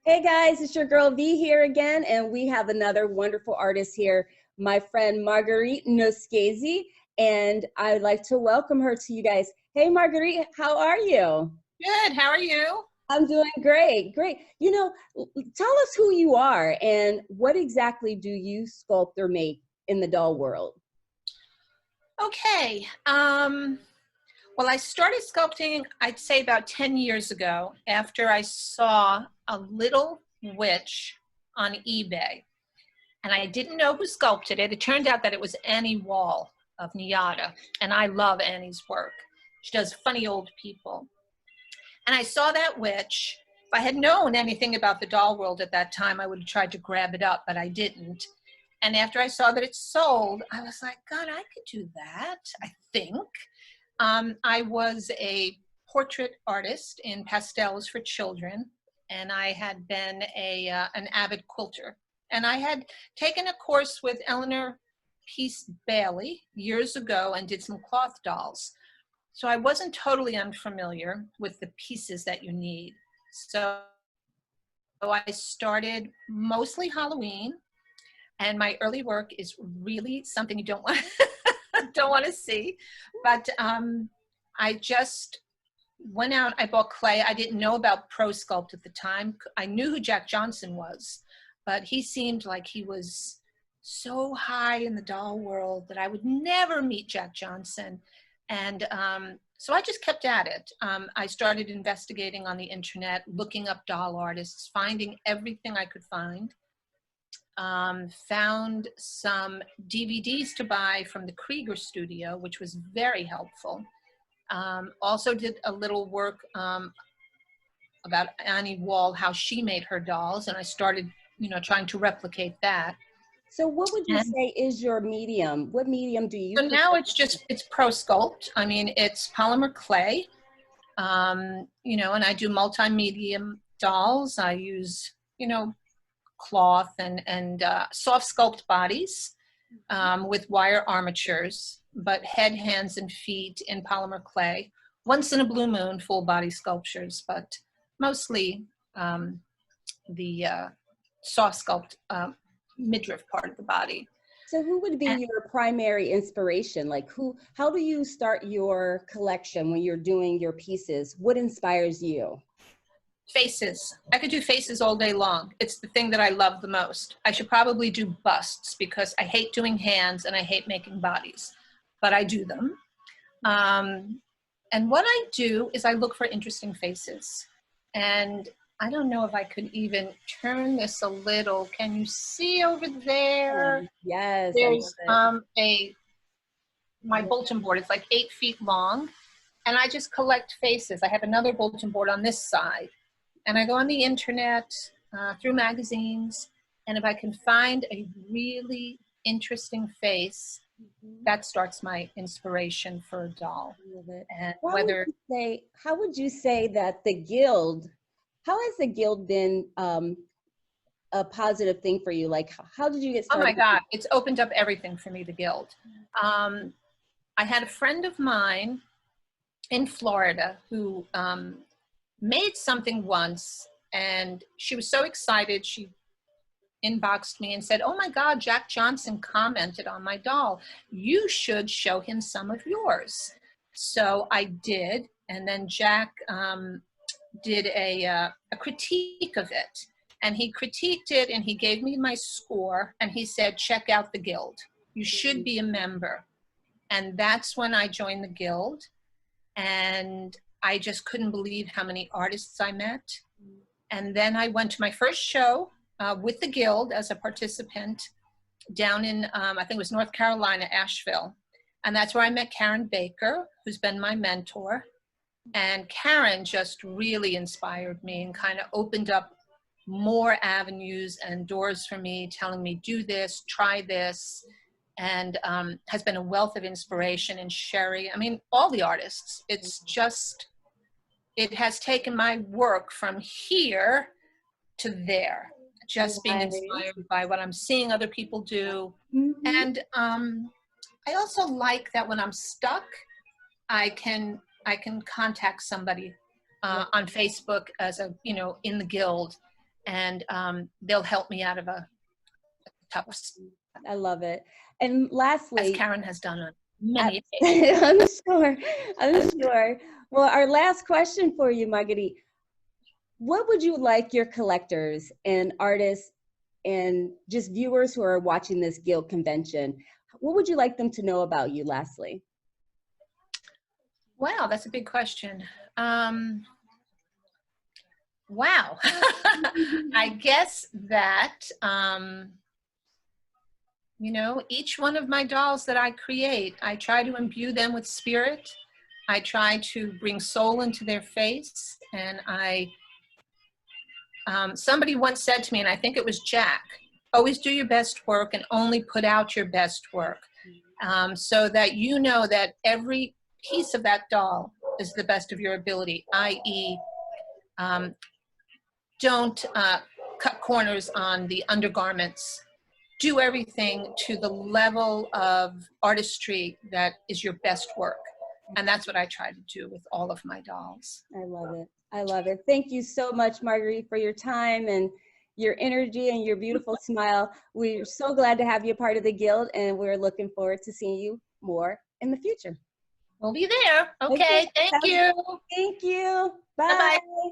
Hey guys, it's your girl V here again, and we have another wonderful artist here, my friend Marguerite Noschese, and I'd like to welcome her to you guys. Hey Marguerite, how are you? Good. How are you? I'm doing great, great. Tell us who you are and what exactly do you sculpt or make in the doll world? Okay. Well, I started sculpting, I'd say about 10 years ago after I saw a little witch on eBay. And I didn't know who sculpted it. It turned out that it was Annie Wall of Niata. And I love Annie's work. She does funny old people. And I saw that witch. If I had known anything about the doll world at that time, I would have tried to grab it up, but I didn't. And after I saw that it sold, I was like, God, I could do that, I think. I was a portrait artist in pastels for children, and I had been an avid quilter. And I had taken a course with Eleanor Peace Bailey years ago and did some cloth dolls. So I wasn't totally unfamiliar with the pieces that you need. So I started mostly Halloween, and my early work is really something you don't want don't want to see. But I just went out, I bought clay. I didn't know about Pro Sculpt at the time. I knew who Jack Johnson was, but he seemed like he was so high in the doll world that I would never meet Jack Johnson. And so I just kept at it. I started investigating on the internet, looking up doll artists, finding everything I could find. Found some DVDs to buy from the Krieger studio, which was very helpful. Also did a little work about Annie Wall, how she made her dolls, and I started, trying to replicate that. So what would you say is your medium? What medium do you So now it's Pro Sculpt. I mean, it's polymer clay, and I do multi-medium dolls. I use, cloth and soft sculpt bodies with wire armatures, but head, hands, and feet in polymer clay. Once in a blue moon, full body sculptures, but mostly the soft sculpt midriff part of the body. So who would be your primary inspiration? How do you start your collection when you're doing your pieces? What inspires you? Faces. I could do faces all day long. It's the thing that I love the most. I should probably do busts because I hate doing hands and I hate making bodies, but I do them. And what I do is I look for interesting faces. And I don't know if I could even turn this a little. Can you see over there? Yes. There's my bulletin board. It's like 8 feet long. And I just collect faces. I have another bulletin board on this side. And I go on the internet, through magazines, and if I can find a really interesting face, that starts my inspiration for a doll. And how would you say that how has the guild been a positive thing for you? Like, how did you get started? Oh my God, it's opened up everything for me, the guild. I had a friend of mine in Florida who made something once, and she was so excited. She inboxed me and said, oh my God, Jack Johnson commented on my doll. You should show him some of yours. So I did, and then Jack did a critique of it. And he critiqued it, and he gave me my score, and he said, check out the guild. You should be a member. And that's when I joined the guild. And I just couldn't believe how many artists I met. And then I went to my first show with the guild as a participant down in, I think it was North Carolina, Asheville. And that's where I met Karen Baker, who's been my mentor. And Karen just really inspired me and kind of opened up more avenues and doors for me, telling me, do this, try this. And has been a wealth of inspiration. And Sherry, I mean, all the artists, it's just, it has taken my work from here to there, just being inspired by what I'm seeing other people do. And I also like that when I'm stuck, I can contact somebody on Facebook as in the guild and they'll help me out of a tough spot, I love it. And as lastly, Karen has done on many occasions. I'm sure. Well, our last question for you, Marguerite. What would you like your collectors and artists and just viewers who are watching this guild convention, what would you like them to know about you lastly? Wow, that's a big question. Wow. I guess that, you know, each one of my dolls that I create, I try to imbue them with spirit. I try to bring soul into their face. And somebody once said to me, and I think it was Jack, always do your best work and only put out your best work, so that you know that every piece of that doll is the best of your ability, i.e., don't cut corners on the undergarments. Do everything to the level of artistry that is your best work. And that's what I try to do with all of my dolls. I love it. I love it. Thank you so much, Marguerite, for your time and your energy and your beautiful smile. We're so glad to have you a part of the guild, and we're looking forward to seeing you more in the future. We'll be there. Okay, thank you. Thank you. Bye. Bye-bye.